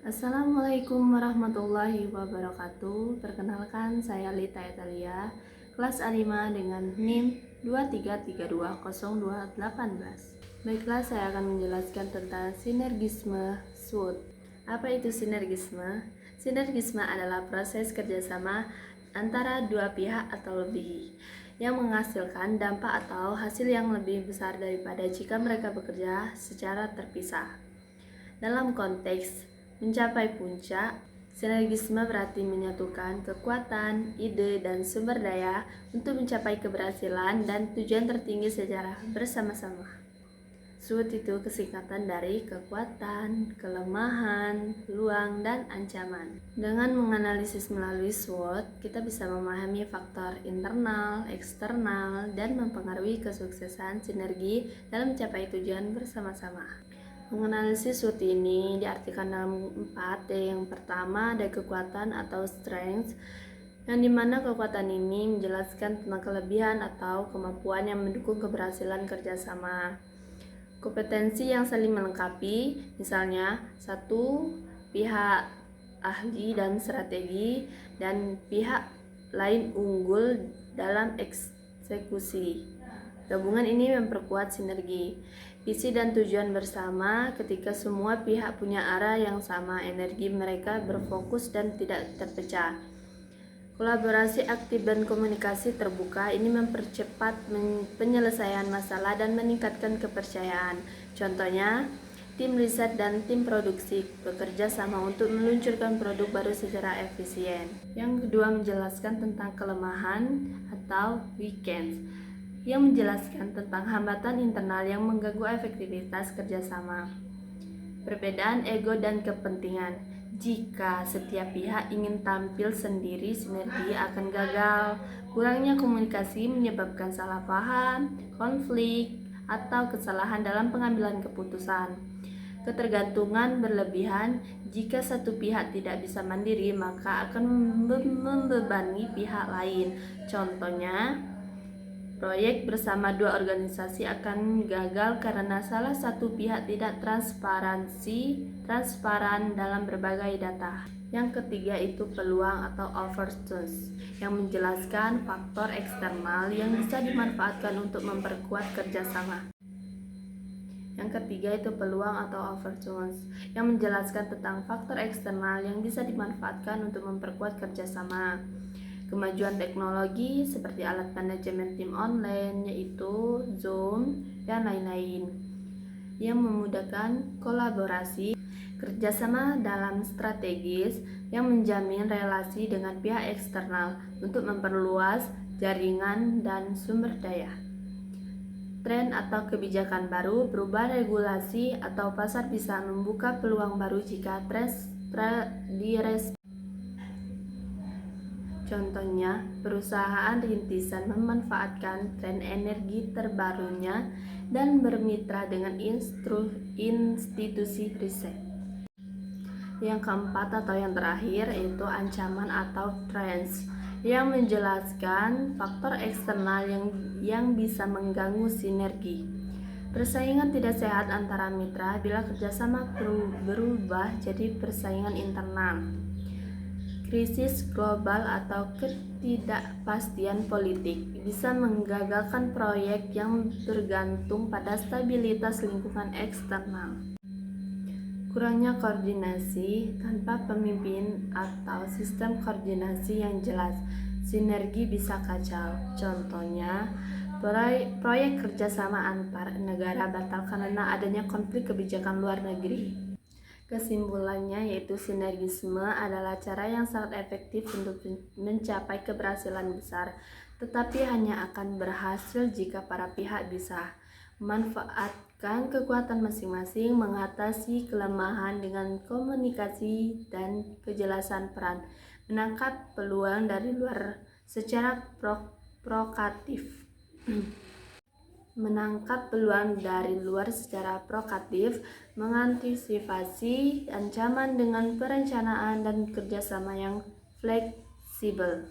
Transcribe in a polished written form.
Assalamualaikum warahmatullahi wabarakatuh. Perkenalkan, saya Lita Etalia, kelas A5 dengan NIM 23320218. Baiklah, saya akan menjelaskan tentang sinergisme SWOT. Apa itu sinergisme? Sinergisme adalah proses kerjasama antara dua pihak atau lebih yang menghasilkan dampak atau hasil yang lebih besar daripada jika mereka bekerja secara terpisah. Dalam konteks mencapai puncak, sinergisme berarti menyatukan kekuatan, ide, dan sumber daya untuk mencapai keberhasilan dan tujuan tertinggi secara bersama-sama. SWOT itu kesingkatan dari kekuatan, kelemahan, peluang, dan ancaman. Dengan menganalisis melalui SWOT, kita bisa memahami faktor internal, eksternal, dan mempengaruhi kesuksesan sinergi dalam mencapai tujuan bersama-sama. Menganalisis SWOT ini diartikan dalam 4. Yang pertama ada kekuatan atau strength, yang dimana kekuatan ini menjelaskan tentang kelebihan atau kemampuan yang mendukung keberhasilan kerjasama. Kompetensi yang saling melengkapi, misalnya satu pihak ahli dan strategi dan pihak lain unggul dalam eksekusi. Gabungan ini memperkuat sinergi. Visi dan tujuan bersama, ketika semua pihak punya arah yang sama, energi mereka berfokus dan tidak terpecah. Kolaborasi aktif dan komunikasi terbuka ini mempercepat penyelesaian masalah dan meningkatkan kepercayaan. Contohnya, tim riset dan tim produksi bekerja sama untuk meluncurkan produk baru secara efisien. Yang kedua, menjelaskan tentang kelemahan atau weakness, yang menjelaskan tentang hambatan internal yang mengganggu efektivitas kerjasama. Perbedaan ego dan kepentingan. Jika setiap pihak ingin tampil sendiri, sinergi akan gagal. Kurangnya komunikasi menyebabkan salah paham, konflik, atau kesalahan dalam pengambilan keputusan. Ketergantungan berlebihan. Jika satu pihak tidak bisa mandiri, maka akan membebani pihak lain. Contohnya, proyek bersama dua organisasi akan gagal karena salah satu pihak tidak transparan dalam berbagai data. Yang ketiga itu peluang atau opportunities, yang menjelaskan faktor eksternal yang bisa dimanfaatkan untuk memperkuat kerjasama. Yang ketiga itu peluang atau opportunities, yang menjelaskan tentang faktor eksternal yang bisa dimanfaatkan untuk memperkuat kerjasama. Kemajuan teknologi seperti alat manajemen tim online, yaitu Zoom dan lain-lain, yang memudahkan kolaborasi, kerjasama dalam strategis, yang menjamin relasi dengan pihak eksternal untuk memperluas jaringan dan sumber daya. Tren atau kebijakan baru, perubahan regulasi atau pasar bisa membuka peluang baru jika direspon. Contohnya, perusahaan rintisan memanfaatkan tren energi terbarunya dan bermitra dengan institusi riset. Yang keempat atau yang terakhir yaitu ancaman atau threats, yang menjelaskan faktor eksternal yang bisa mengganggu sinergi. Persaingan tidak sehat antara mitra bila kerjasama berubah jadi persaingan internal. Krisis global atau ketidakpastian politik bisa menggagalkan proyek yang bergantung pada stabilitas lingkungan eksternal. Kurangnya koordinasi, tanpa pemimpin atau sistem koordinasi yang jelas, sinergi bisa kacau. Contohnya, proyek kerjasama antar negara batal karena adanya konflik kebijakan luar negeri. Kesimpulannya yaitu sinergisme adalah cara yang sangat efektif untuk mencapai keberhasilan besar, tetapi hanya akan berhasil jika para pihak bisa memanfaatkan kekuatan masing-masing, mengatasi kelemahan dengan komunikasi dan kejelasan peran, menangkap peluang dari luar secara proaktif. Mengantisipasi ancaman dengan perencanaan dan kerjasama yang fleksibel.